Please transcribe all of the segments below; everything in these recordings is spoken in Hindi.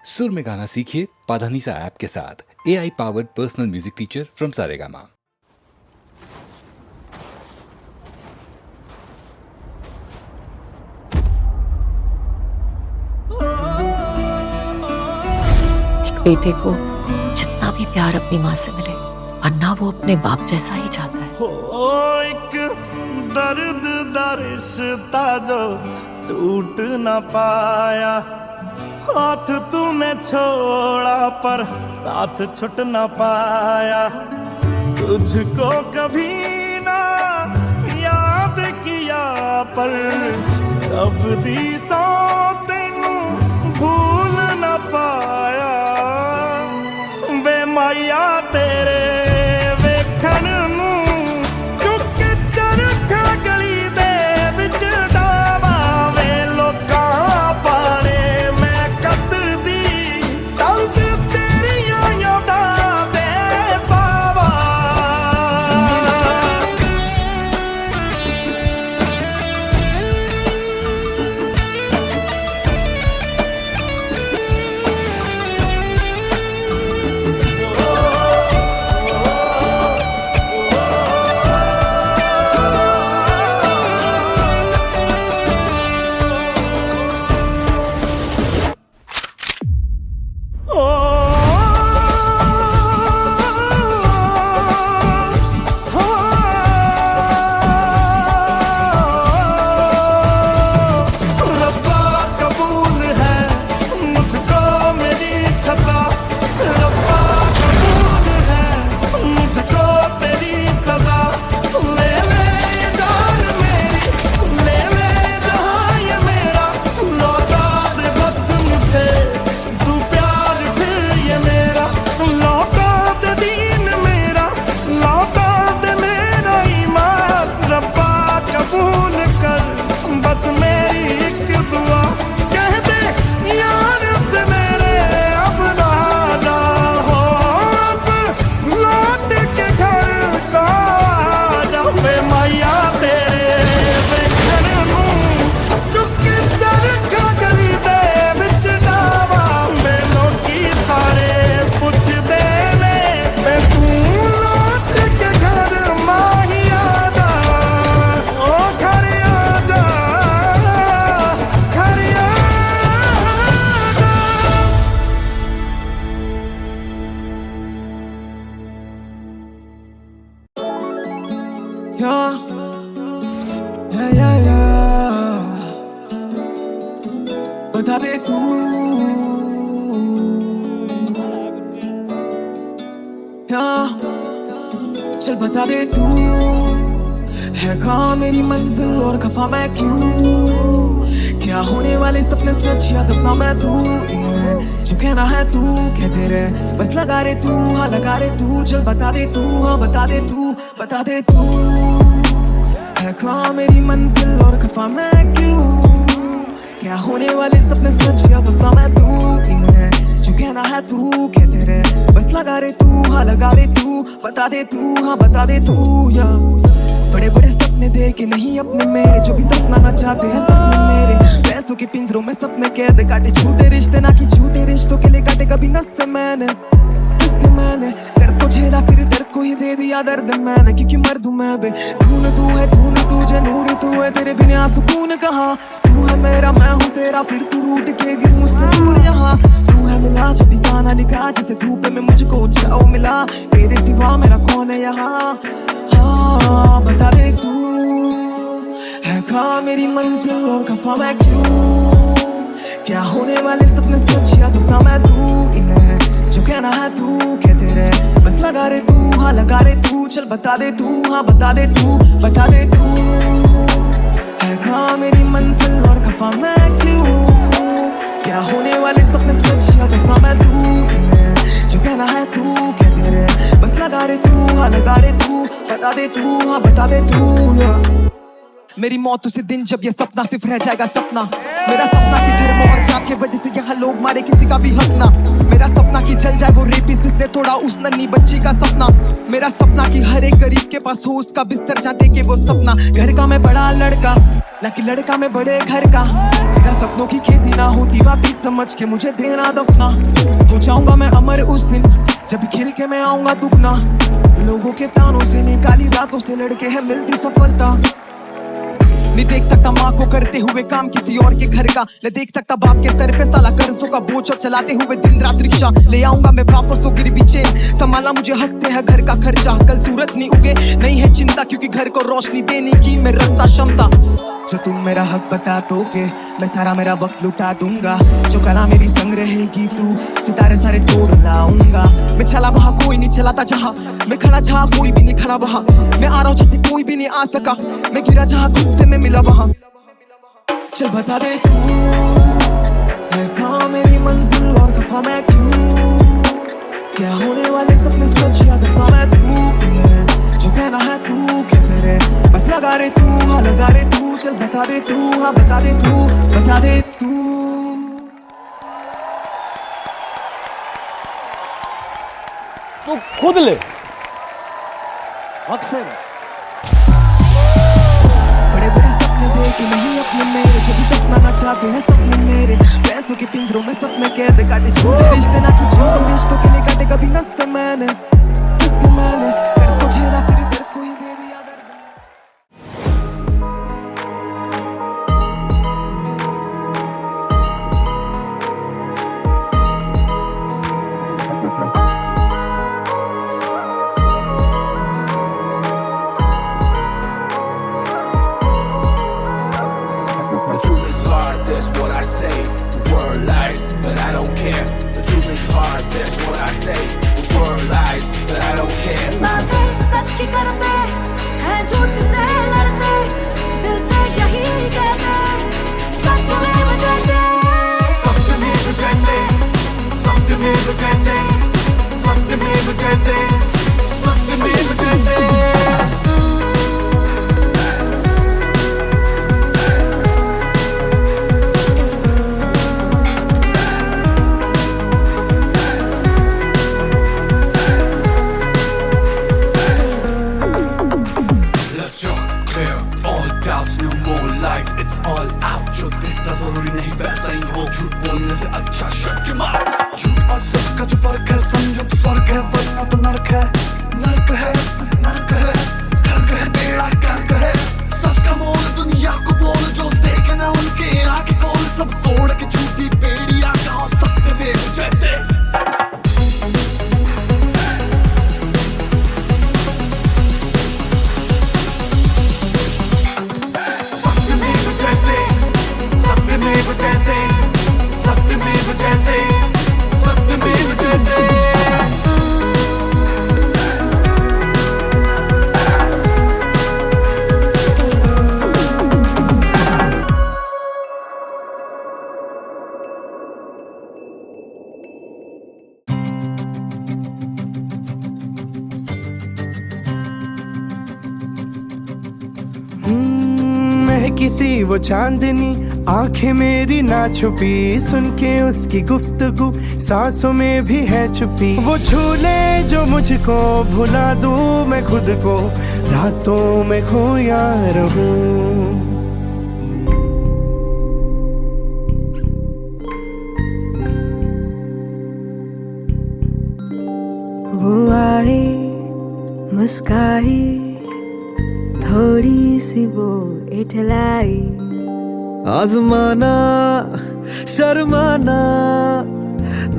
सुर में गाना सीखिए पाधानीसा ऐप के साथ। AI powered personal music teacher from Saregama. एक बेटे को जितना भी प्यार अपनी माँ से मिले, वरना वो अपने बाप जैसा ही चाहता है। हो एक दर्द दा रिश्ता जो टूट न पाया, हाथ तूने छोड़ा पर साथ छुट न पाया। तुझको कभी ना याद किया पर रब दी सौ तेनू भूल न पाया। वे माया तेरे वेखण नू चुक चरखा गली दे विच डावा, वे लोकां पाने मैं कतदी तंग तेरियां यादां दे पावा। बता दे तू चल बता दे तू है कहाँ मेरी मंजिल और खफा मैं क्यों? क्या होने वाले सपने सच या दफना मैं तू? जो कहना है तू कहते रहे, बस लगा रे तू, हाँ लगा रे तू। चल बता दे तू, हाँ बता दे तू, बता दे तू है कहाँ मेरी मंजिल और खफा मैं क्यों? क्या होने वाले सपने सच या दफना मैं तू? जो कहना है तू कहते रहे, बस लगा रे तू, हाँ लगा रे तू। बता दे तू, हाँ बता दे तू। या बड़े बड़े सपने देखे नहीं अपने मेरे, जो भी दफनाना चाहते हैं सपने मेरे। पैसों के पिंजरों में सपने कैद काटे, झूठे रिश्ते ना कि झूठे रिश्तों के लिए काटे कभी नस से मैंने। जिसने मैंने दर्द को झेला फिर दर्द को ही दे दिया दर्द मैंने, क्योंकि मर्द हूँ मैं बे। धून तू है धून तुझे नूर तू है, तेरे बिना सुकून कहाँ? तू है मेरा मैं हूँ तेरा, फिर तू रूठ के गिर मुझसे दूर यहाँ। तू है मिला जब भी गाना लिखा, जैसे धूप में मुझको छाँव मिला। तेरे सिवा मेरा कौन है यहाँ? हाँ बता दे तू है कहाँ मेरी मंजिल और खफा मैं क्यों? क्या होने वाले सपने सच या दफना मैं तू? इन्हें जो कहना है तू कहते रहे, बस लगा रे तू, हाँ लगा रे तू। चल बता दे तू, हाँ बता दे तू, बता दे तू है कहाँ मेरी मंजिल और खफा मैं क्यों? क्या होने वाले सपने सच या दफना मैं तू? जो कहना है तू कहते रहे, बस लगा रे तू, हाँ लगा रे तू। बता दे तू, हाँ बता दे तू। मेरी मौत उसी दिन जब ये सपना सिर्फ रह जाएगा सपना। मेरा सपना की धर्म और जान के वजह से यहाँ लोग मारे किसी का भी हक ना। मेरा सपना की जल जाए वो रेपिस्ट जिसने तोड़ा उस नन्ही बच्ची का सपना। मेरा सपना की हर एक गरीब के पास हो उसका बिस्तर जहाँ देखे वो सपना। घर का मैं बड़ा लड़का, ना कि लड़का मैं बड़े घर का। जहाँ सपनों की खेती ना होती वापिस समझ के मुझे देना दफना। हो जाऊंगा मैं अमर उस दिन जब खेल के मैं आऊंगा दुगना। लोगों के तानों से निकाली रातों से लड़के हैं मिलती सफलता। नहीं देख सकता माँ को करते हुए काम किसी और के घर का। नहीं देख सकता बाप के सर पे साला कर्जों का बोझ और चलाते हुए दिन रात रिक्शा। ले आऊंगा मैं वापस तो गिर भी चेन, संभाला मुझे हक से है घर का खर्चा। कल सूरज नहीं उगे नहीं है चिंता, क्योंकि घर को रोशनी देने की मैं रखता क्षमता। जो तुम मेरा हक बता दोगे मैं सारा मेरा वक्त लुटा दूंगा। जो कला मेरी संग रहेगी तू सितारे सारे तोड़ लाऊंगा। मैं चला वहाँ कोई नहीं चलाता जहाँ, मैं खड़ा जहाँ कोई भी नहीं खड़ा वहाँ। मैं आ रहा हूँ जैसे कोई भी नहीं आ सका, मैं गिरा जहाँ खुद से मैं मिला वहाँ। चल बता दे तू है कहाँ मेरी मंजिल और खफा मैं क्यों। क्या होने वाले सपने सच या दफा मैं तू। जो कहना है तू क्या तेरे बस लगा रे तू, हाँ लगा रे तू। चल बता दे तू, हाँ बता दे तू, बता दे तू। तो खुद ले अक्सर बड़े बड़े सपने देखे नहीं अपने मेरे, जो भी दफनाना चाहते हैं सपने मेरे। पैसों के पिंजरों में सपने कैद काटे, झूठे रिश्ते ना कि झूठे रिश्तों के नहीं काटे कभी नस से मैंने। जिसको मैंने कर को झेला फिर दर्द को ही दे दिया दर्द। The truth is hard, that's what I say. The word lies, but I don't care. The truth is hard, that's what I say. The word lies, but I don't care. बातें सच की करते हैं झूठ से लड़ते, दिल से यही कहते सत्यमेव जयते। सत्यमेव जयते, सत्यमेव जयते, सत्यमेव जयते, सत्यमेव जयते। It's all out, जो देखता जरूरी नहीं वैसा ही हो। झूठ बोलने से अच्छा शट के मार। झूठ और सच का जो फर्क है समझो तो स्वर्ग है वरना तो नरक है। नरक है, नरक है, नरक है, बेड़ा गर्क है। सच का मोल दुनिया को बोल, जो देखे ना उनके आगे खोल। सब तोड़ के झूठी बेड़िया कहो सत्यमेव जयते। सत्यमेव जयते, सत्यमेव जयते, सत्यमेव जयते। किसी वो चांदनी आंखें मेरी ना छुपी, सुन के उसकी गुफ्तगू सांसों में भी है छुपी। वो झूले जो मुझको भुला दूं मैं खुद को, रातों में खोया रहूं। वो आए मुस्काई थोड़ी सी वो इठलाई, आजमाना शर्माना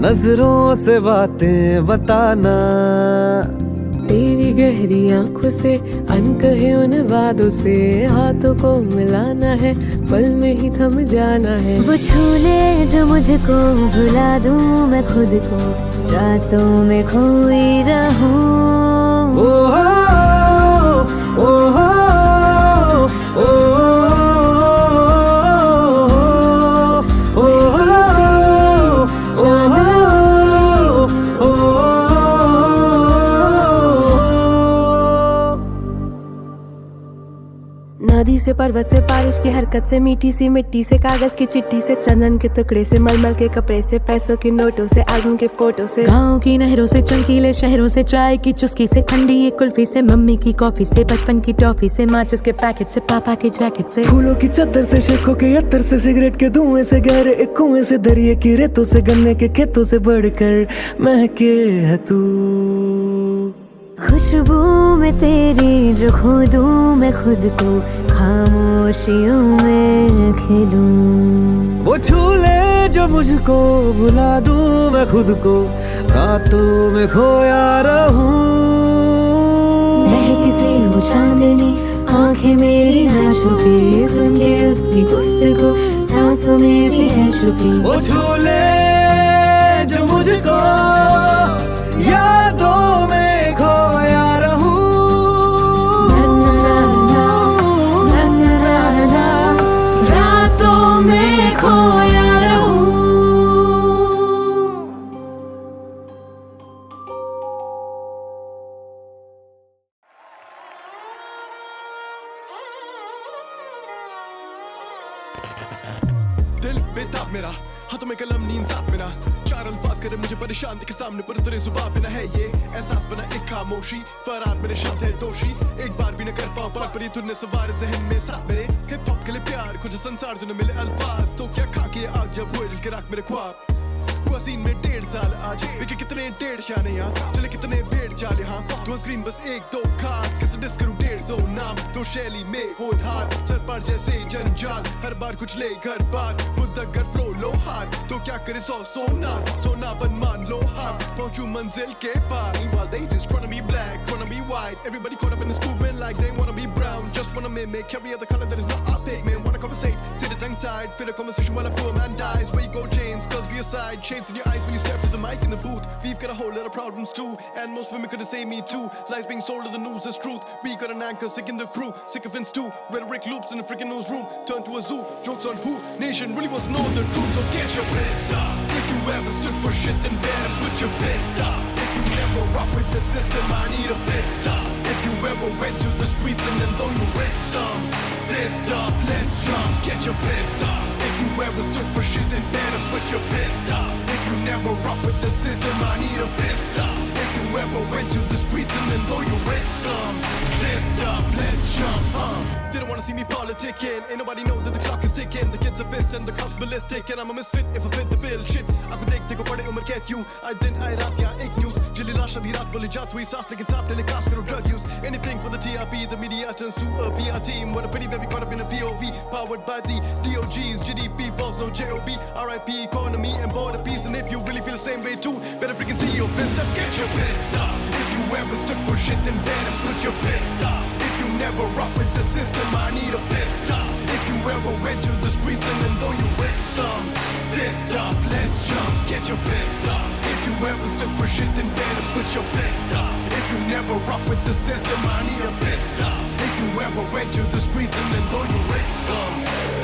नजरों से बातें बताना। तेरी गहरी आंखों से अनकहे उन वादों से हाथों को मिलाना है, पल में ही थम जाना है। वो छूले जो मुझको भुला दूं मैं खुद को, रातों में खोई रहूं। ओहो ओहो नदी से पर्वत से बारिश की हरकत से मीठी सी मिट्टी से कागज की चिट्ठी से चंदन के टुकड़े से मलमल के कपड़े से पैसों के नोटों से आलम के फोटो से गाँव की नहरों से चमकीले शहरों से चाय की चुस्की से ठंडी ये कुल्फी से मम्मी की कॉफी से बचपन की टॉफी से माचिस के पैकेट से पापा की जैकेट से फूलों की चादर से शेखों के अत्तर से सिगरेट के धुएं से गहरे एक कुएं से दरिया की रेतों से गन्ने के खेतों से बढ़कर महके है तू। खुशबू में तेरी जो खो दूं मैं खुद को खामोशियों में खिलूं। वो झूले जो मुझको भुला दूं मैं खुद को रातों में खोया रहूं। महक से वो चांदनी आंखें मेरी ना छुपी सुन के उसकी गुफ्तगू सांसों में भी है छुपी। वो झूले जो मुझको यादों में खोया रहूं। रातों में खोया रहूं। दिल बेताब मेरा हाथों में कलम नींद साथ मेरा चार अल्फाज करे मुझे परेशान के सामने पर तेरे जुबान पे न है ये एहसास बना एक खामोशी फरार मेरे शब्द है दोषी एक बार भी न कर पाऊं पर परी तूने सवार जहन में साथ मेरे हिप हॉप के लिए प्यार कुछ संसार जो न मिले अल्फाज तो क्या खा के आग जब हुए दिल के राख मेरे ख्वाब हुआ सीन में 1.5 साल आज बिके कितने 1.5 शाने यहाँ चले कितने बेड़ चाल यहाँ दो स्क्रीन बस एक दो खास कैसे डिस करूं 150 नाम तो शैली में होनहार सर पर जैसे जंजाल हर बार कुछ ले घर बार मुद्दगर फ्लो लो हार तो क्या करे सोना बन मान लो हार पहुंचू मंजिल के पार while they just tryna be black tryna be white everybody caught up in this movement like they wanna be brown just wanna mimic every other color that is not our pigment wanna conversate sit a tongue tied fit a conversation while a poor man dies where you go chains cause we aside shades in your eyes when you step to the mic in the booth we've got a whole lot of problems too and most women couldn't say me too lies being sold to the news as truth we got an anchor sick in the crew sycophants too rhetoric loops in the freaking newsroom turn to a zoo jokes on who nation really wants to know the truth so get your fist up if you ever stood for shit then better put your fist up if you never rock with the system I need a fist up if you ever went to the streets and then throw your wrist some fist up let's jump get your fist up if you ever stood for shit then better put your fist up if you never rock with the system I need a fist up if you ever went to the streets and then throw your wrist some fist up let's jump didn't want to see me politicking ain't nobody know that the clock is ticking the kids are pissed and the cops ballistic and I'm a misfit if I fit the bill shit आपको देखते को पड़े उम्र कहती हूँ आए दिन आए रात यहाँ एक न्यूज़ जिली लाश आधी रात बोले जात हुई साफ लेकिन साफ टेलीकास्ट करो drug use anything for the TRP the media turns to a PR team what a pity that we caught up in a POV powered by the DOGs GDP falls no JOB RIP economy and border peace and if you really feel the same way too better freaking see your fist up get your fist up if you ever stood for shit then better put your fist up if you never rock with the system I need a fist up if you ever went to the streets and then throw your wrist some fist up let's jump get your fist up if you ever stood for shit then better put your fist up if you never rock with the system I need a fist up if you ever went to the streets and then throw your wrist some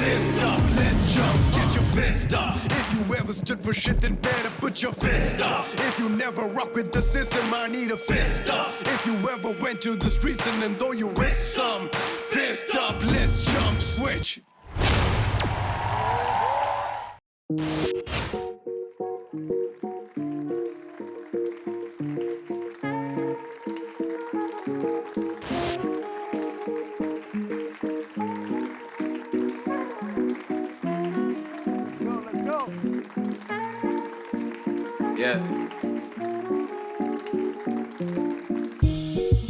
fist up let's jump get your fist up if you ever stood for shit then better put your fist up if you never rock with the system I need a fist up if you ever went to the streets and then throw your wrist some fist up let's jump switch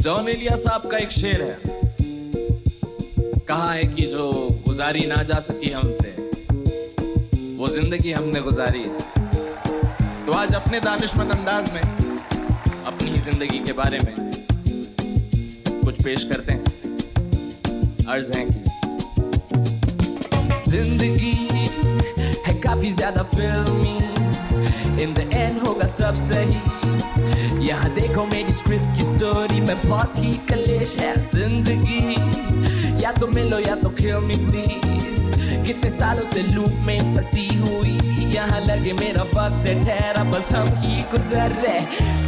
Jaun Elia साहब का एक शेर है कहा है कि जो गुजारी ना जा सकी हमसे वो जिंदगी हमने गुजारी है तो आज अपने दानिशमंद अंदाज में अपनी ही जिंदगी के बारे में कुछ पेश करते हैं अर्ज है कि जिंदगी है काफी ज्यादा फिल्मी इन द एंड होगा सब सही यहाँ देखो मेरी स्क्रिप्ट की स्टोरी में बहुत ही कलेश है जिंदगी या तो मिलो या तो किल मी प्लीज कितने सालों से लूप में फंसी हुई यहाँ लगे मेरा वक्त ठहरा बस हम ही गुजर रहे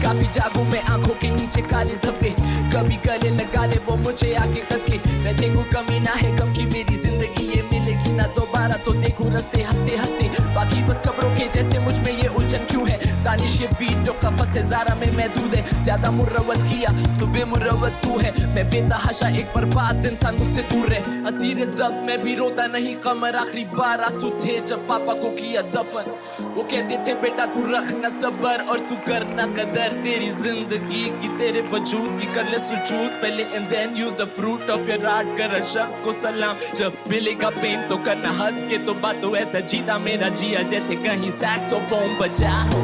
काफी जागू में आंखों के नीचे काले धब्बे कभी गले लगा ले वो मुझे आके कस के वैसे को कमी ना है गम की मेरी जिंदगी ये मिलेगी ना दोबारा तो देखूं रस्ते हंसते हंसते बाकी बस खबरों के जैसे मुझ में ये उलझन क्यों है दानिश ये वीडियो का फंसे ज़ारा में महदूद है ज्यादा मुरवत किया तो बेमुरवत तू है मैं बेतहाशा एक बर्बाद इंसान मुझसे दूर रहे असीर जब्त में भी रोता नहीं कमर आखिरी बार आंसू थे जब पापा को किया दफन वो कहते थे बेटा तू रखना सबर और तू करना कदर तेरी जिंदगी की तेरे वजूद की कर ले सुजूद पहले and then use the fruit of your art कर शख्स को सलाम जब मिलेगा पेन तो करना हंस के तो बात तो ऐसा जीता मेरा जिया जैसे कहीं सैक्सोफोन बजा हो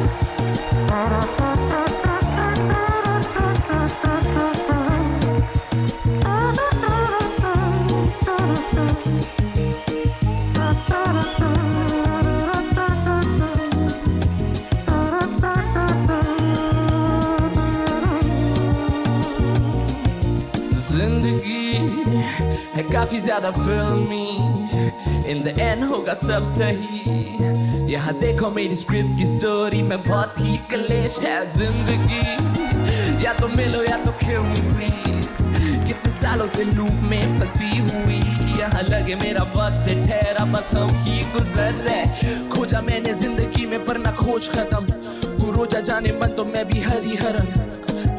है काफी ज्यादा फिल्मी इन द एंड होगा सब सही यहाँ देखो मेरी स्क्रिप्ट की स्टोरी में बहुत ही कलेश है जिंदगी या तो मिलो या तो kill me please कितने सालों से लूप में फंसी हुई यहाँ लगे मेरा वक्त ठहरा बस हम ही गुजर रहे खोजा मैंने जिंदगी में पर ना खोज खत्म तू रोजा जाने मन तो मैं भी हरिहरन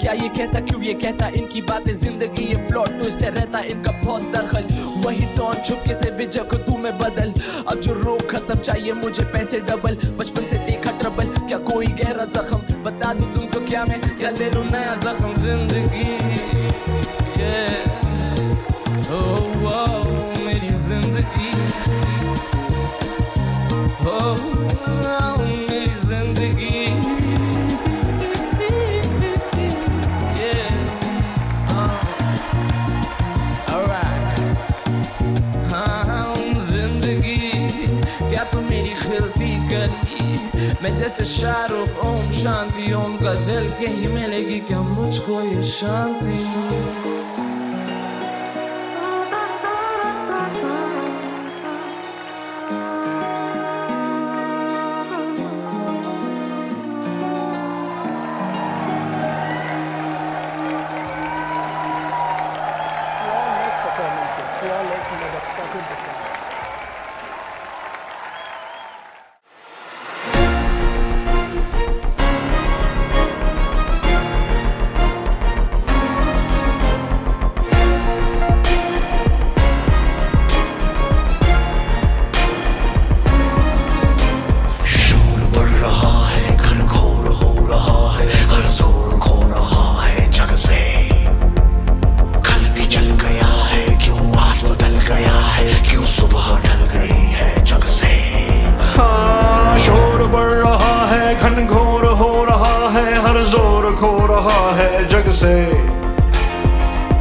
क्या ये कहता क्यों ये कहता इनकी बातें जिंदगी ये प्लॉट ट्विस्ट है रहता इनका बहुत दखल वही टॉन छुपके से विजय को तू में बदल अब जो रोग खत्म चाहिए मुझे पैसे डबल बचपन से देखा ट्रबल क्या कोई गहरा जख्म बता दूं तुमको क्या मैं क्या ले लूं नया जख्म जिंदगी मेरी जिंदगी मेरी जिंदगी क्या तू मेरी खिलती गली मैं जैसे शाहरुख ओम शांति ओम का जल के ही मिलेगी क्या मुझको ये शांति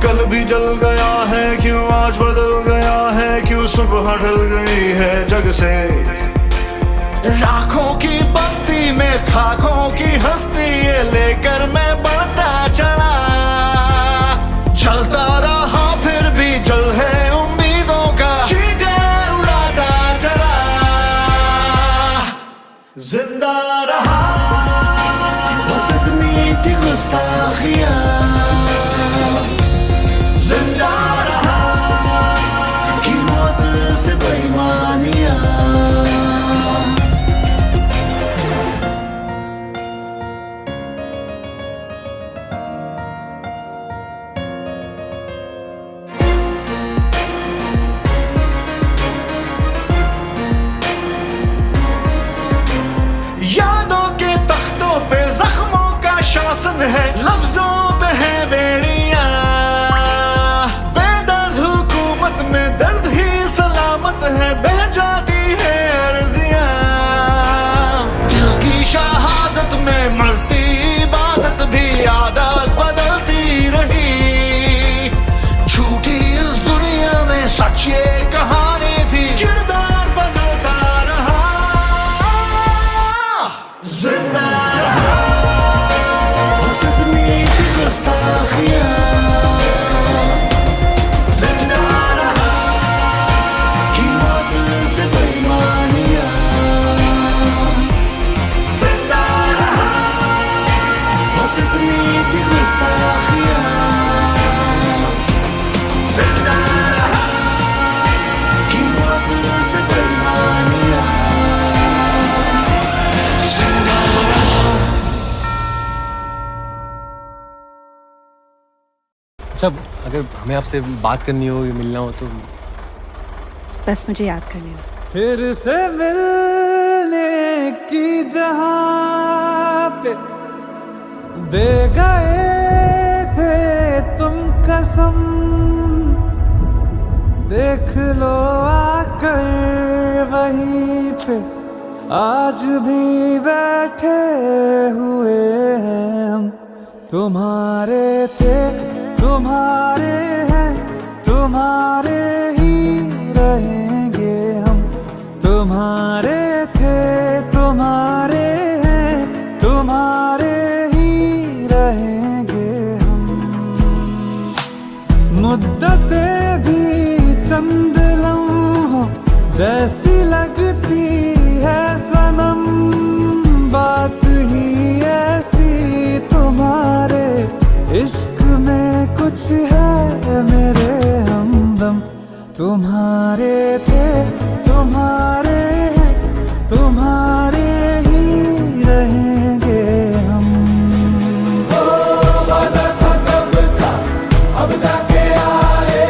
कल भी जल गया है क्यों आज बदल गया है क्यों सुबह ढल गई है जग से लाखों की बस्ती में खाखों की हस्ती ये लेकर मैं बढ़ता चला चलता रहा फिर भी जल है उम्मीदों का चींटे उड़ाता चला जिंदा रहा बस इतनी थी गुस्ताखियां जिंदा रहा कि मौत से बेईमानियां यादों के तख्तों पे जख्मों का शासन है लफ्जों पे है बेड़ियां बेदर्द हुकूमत में दर्द ही सलामत है बह जाती है अर्जियां दिल की शहादत में मरती इबादत भी आदत बदलती रही झूठी इस दुनिया में सच ये कहानी थी किरदार बदलता रहा जिंदा रहा बस इतनी थी गुस्ताखियां जिंदा रहा कि मौत से बेईमानियां गुस्ताखियां जिंदा रहा कि मौत से कुर्बानियां जिंदा रहा। अच्छा, अगर हमें आपसे बात करनी हो या मिलना हो तो बस मुझे याद कर लेना। फिर से मिलने की जहां पे दे गए थे तुम कसम, देख लो आकर वहीं पे आज भी बैठे हुए हैं हम। तुम्हारे थे तुम्हारे हैं तुम्हारे ही रहेंगे हम। तुम्हारे थे तुम्हारे हैं तुम्हारे ही रहेंगे हम। मुद्दतें भी चंद लम्हों जैसी लगती है सनम, बात ही ऐसी तुम्हारे इश्क में कुछ है मेरे हमदम। तुम्हारे थे तुम्हारे हैं तुम्हारे ही रहेंगे हम। वादा था कब था अब जाके आए,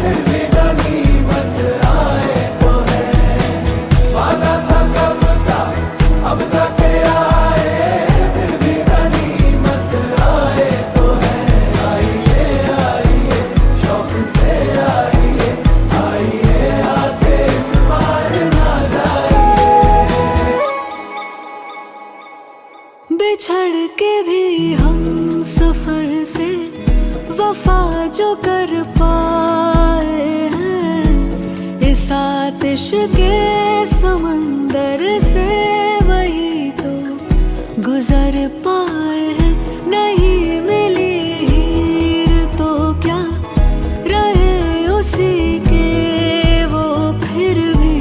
फिर भी गनीमत आए तो है। वादा था कब था अब जाके आए, फिर भी गनीमत आए तो है। आइए आइए शौक से आइए, आइए आके इस बार ना जाइए। बिछड़ के भी हम सफर से वफा जो कर पाए हैं, इस आतिश के समंदर से वही तो गुजर पाए हैं। नहीं मिली हीर तो क्या रहे उसी के वो फिर भी,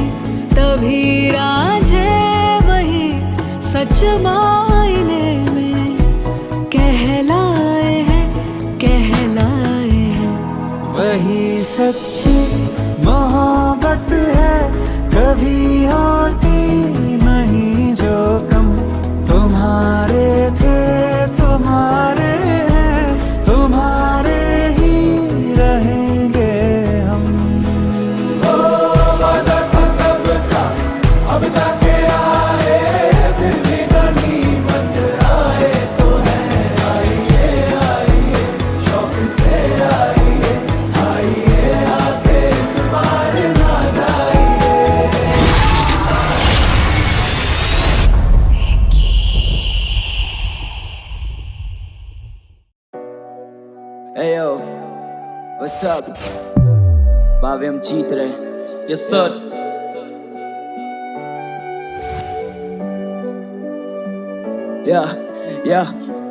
तभी राझे वही सच मायने में कहलाए हैं कहलाए हैं। वही सच्ची मोहब्बत है कभी होती नहीं जो कम। तुम्हारे थे तुम्हारे हैं तुम्हारे ही रहेंगे हम। वादा था कब था अब जाके आए, फिर भी गनीमत आए तो है। आइए आइए शौक से आइए, आइए आके इस बार ना जाइए। Hey yo, what's up? भावे हम जीत रहे। Yes sir. या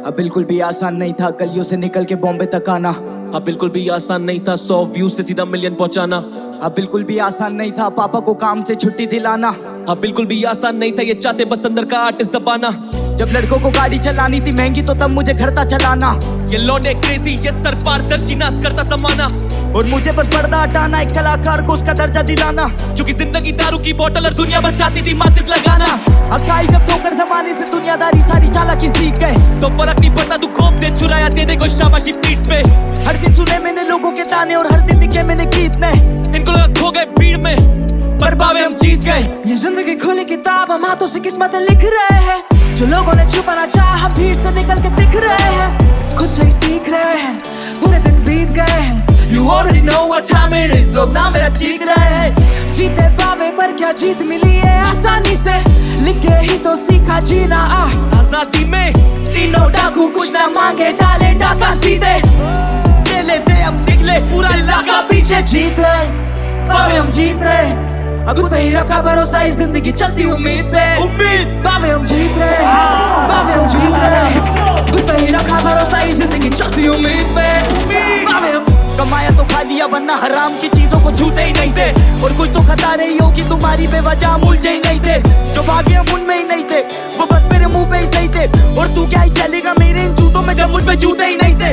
अब बिल्कुल भी आसान नहीं था गलियों से निकल के बॉम्बे तक आना। अब बिल्कुल भी आसान नहीं था 100 व्यूज से सीधा मिलियन पहुंचाना। अब बिल्कुल भी आसान नहीं था पापा को काम से छुट्टी दिलाना। अब बिल्कुल भी आसान नहीं था ये चाहते बस अंदर का आर्टिस्ट दबाना। जब लड़कों को गाड़ी चलानी थी महंगी तो तब मुझे घर था चलाना। ये लौंडे क्रेजी ये स्तर पारदर्शी नाश करता समाना। और मुझे बस पर्दा हटाना एक कलाकार को उसका दर्जा दिलाना। क्योंकि जिंदगी दारू की बोतल और दुनिया बस चाहती थी माचिस लगाना। अकाई जब ठोकर जमाने से दुनियादारी सारी चालाकी सीख गए, तो फर्क नहीं पड़ता तू खोप दे चुराया दे दे कोई शाबाशी पीठ पे। हर दिन सुने मैंने लोगों के ताने और हर दिन दिखे मैंने गीत में। इनको लगा खो गए भीड़ में पर भावे हम जीत गए। ये जिंदगी खुली किताब हम हाथों से किस्मतें लिख रहे हैं। जो लोगों ने छुपाना चाहा हम भीड़ से निकल के दिख रहे हैं। खुद से ही सीख रहे हैं पूरे दिन बीत गए हैं। You already know what time it is, लोग ना मेरा चीख रहे हैं। जीते पावे पर क्या जीत मिली है आसानी से, लिखे ही तो सीखा जीना। आजादी में तीनों डाकू कुछ ना मांगे डाले डाका सीधे। ले लेते हम निकले पूरा इलाका पीछे जीत रहे, पावे हम जीत रहे। खुद पे ही रखा भरोसा इस जिंदगी चलती उम्मीद पे। उम्मीद पावे हम जीत रहे, पावे हम जीत रहे। खुद पे ही रखा भरोसा इस जिंदगी चलती उम्मीद पे। पावे हम कमाया तो खा लिया वरना हराम की चीजों को छूते ही नहीं थे। और कुछ तो खता रही होगी तुम्हारी बेवजह मुलझे ही नहीं थे। जो भागे हम उनमें ही नहीं थे वो बस मेरे मुंह पे ही सही थे। और तू क्या ही चलेगा मेरे इन जूतों में जब मुझ पे जूते ही नहीं थे।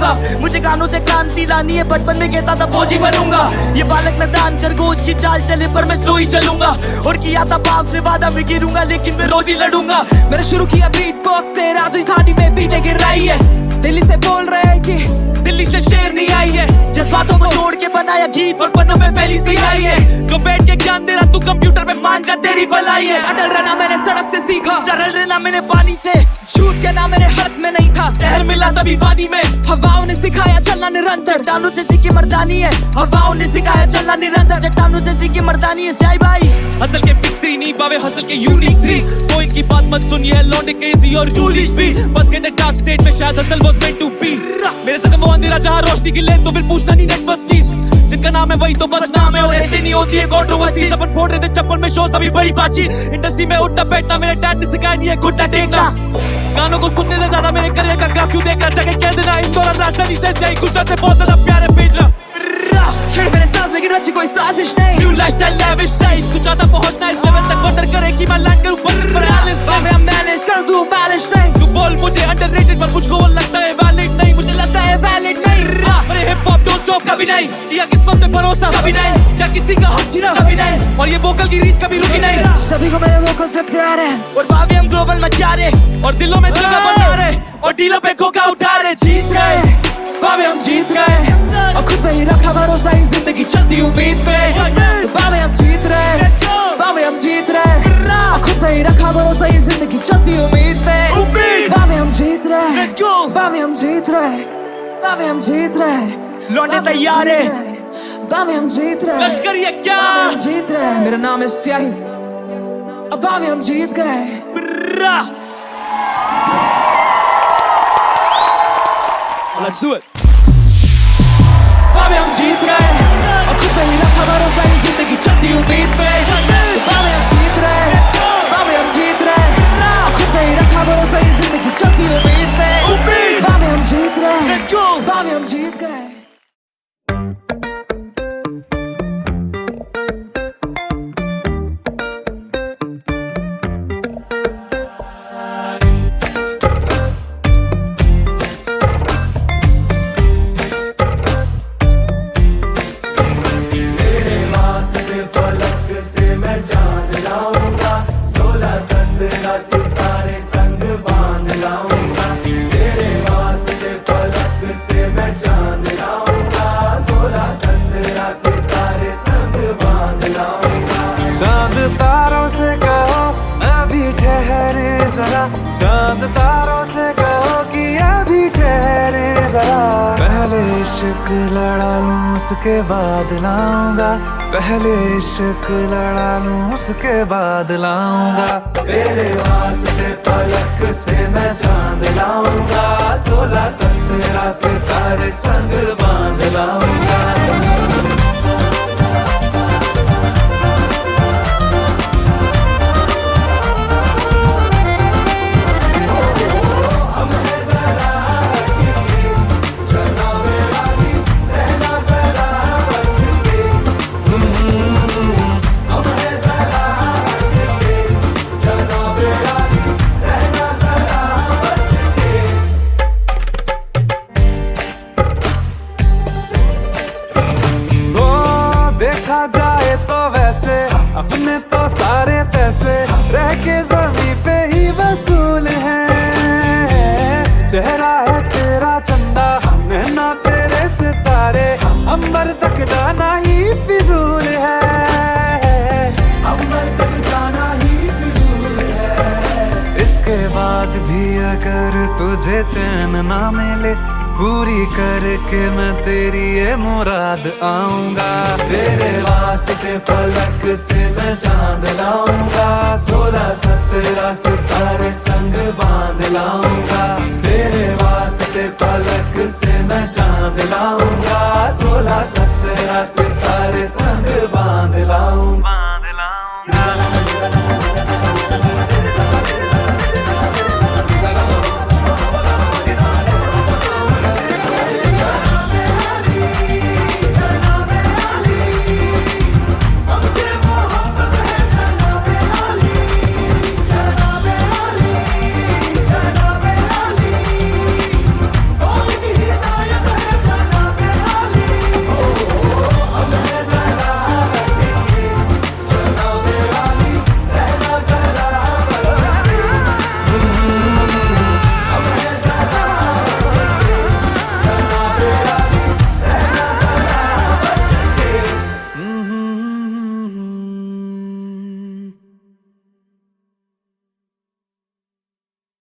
करूंगा। मुझे गानों से क्रांति लानी है, बचपन में कहता था फौजी बनूंगा। ये बालक मैदान खरगोश की चाल चले पर मैं स्लो ही चलूंगा। और किया था बाप से वादा मैं गिरूंगा, लेकिन मैं रोज ही लड़ूंगा। मैंने शुरू किया बीट बॉक्स से, राजधानी में बीटें गिर रही है। दिल्ली से बोल रहे हैं कि दिल्ली से शेर नहीं आई है। जज्बातों को जोड़ के बनाया गीत और पन्नों में फैली सी आई है। जो बैठ के ज्ञान दे रहा तू कंप्यूटर में मान जा तेरी भलाई है। अटल रहना मैंने सड़क से सीखा, सरल रहना मैंने पानी से। झूठ कहना मेरे हाथ में नहीं था। शहर मिला तभी वादी में, हवाओं ने सिखाया चलना निरंतर। चट्टानों से सीखी मर्दानी है, हवाओं ने सिखाया चलना निरंतर। चट्टानों से सीखी मर्दानी है साई भाई। हसल के बिग थ्री नहीं बावे हसल के यूनिक थ्री। तो इनकी बात मत सुनिए, है लौंडे क्रेजी और जूलिश भी। बस के डार्क स्टेट में शायद hustle was meant to be. मेरे संग वो अंधेरा जहां रोशनी की ले, तो फिर पूछना नहीं नेटवर्क प्लीज। जिनका नाम है वही तो बदनाम है, और ऐसे नहीं होती है कंट्रोवर्सी। अपन फोड़ रहे थे चप्पल में शो सभी बड़ी बातचीत। इंडस्ट्री में उठना बैठना मेरे डैड ने सिखाया नहीं है घुटना टेकना। गानों को सुनने से ज्यादा मेरे करियर का ग्राफ क्यों देखना चाहिए, कह देना इंदौर और राजधानी से सही। गुजरात से बहुत ज्यादा प्यारे भेज रहा। छिड़ मेरे सांस लेकिन रची कोई साजिश नहीं। न्यू लाइफस्टाइल लैविश सही, तू चाहता पहुंचना इस लेवल तक, वंडर करे कि मैं लैंड करूं पर मैं मैनेज करूं तू बैलेंस नहीं। तू बोल मुझे अंडररेटेड पर मुझको वो लगता है वैलिड नहीं। मुझे लगता है वैलिड नहीं। अरे हिप हॉप डोंट स्टॉप कभी नहीं, या किस्मत पे भरोसा कभी नहीं, क्या किसी का हक छीना कभी नहीं, और ये वोकल की रीच कभी रुकी नहीं। सभी को मेरे वोकल से प्यार है, और बाबे हम ग्लोबल मचा रहे, और दिलों में जगह बना रहे, और डीलों पे खोखा उठा रहे। जीत गए बाबे हम जीत गए, और खुद पे ही रखा भरोसा, ही जिंदगी चलती उम्मीद पे। बाबे हम जीत रहे, बाबे हम जीत रहे, और खुद पे ही रखा भरोसा, ही जिंदगी चलती उम्मीद पे। बाबे हम जीत रहे, बाबे हम जीत रहे, बाबे हम जीत रहे। लौंडे तैयार है, बाबे हम जीत रहे। लश्कर ये क्या, बाबे हम जीत रहे। मेरा नाम है स्याही, अब बाबे हम जीत गए। Let's do it. बाबे हम जीत गए, और खुद पे ही रखा भरोसा, ही जिंदगी चलती उम्मीद पे। बाबे हम जीत रहे, बाबे हम जीत रहे, और खुद पे ही रखा भरोसा, ही जिंदगी चलती उम्मीद पे। बाबे हम जीत रहे, बाबे हम जीत गए। सितारे संग बांध लाऊंगा, तेरे वास्ते फलक से मैं चांद लाऊंगा। 16-17 सितारे संग बांध लाऊंगा। चांद तारों से कहो अभी ठहरे जरा, चांद तारों से कहो कि अभी ठहरे जरा। पहले इश्क लड़ा लूं उसके बाद लाऊंगा, पहले इश्क लड़ा लूं उसके बाद लाऊंगा। तेरे वास्ते फलक से मैं चांद लाऊंगा, 16-17 सितारे संग बांध लाऊंगा। देखा जाए तो वैसे अपने तो सारे पैसे रह के जमीन पे ही वसूल हैं। चेहरा है तेरा चंदा, नैना तेरे सितारे, अंबर तक जाना ही फिजूल है, अंबर तक जाना ही फिजूल है। इसके बाद भी अगर तुझे चैन ना मिले, पूरी करके मैं तेरी ये मुराद आऊंगा। तेरे वास्ते फलक से मैं चांद लाऊंगा, 16-17 सितारे संग बांध लाऊंगा। तेरे वास्ते फलक से मैं चांद लाऊंगा, 16-17 सितारे संग बांध लाऊंगा।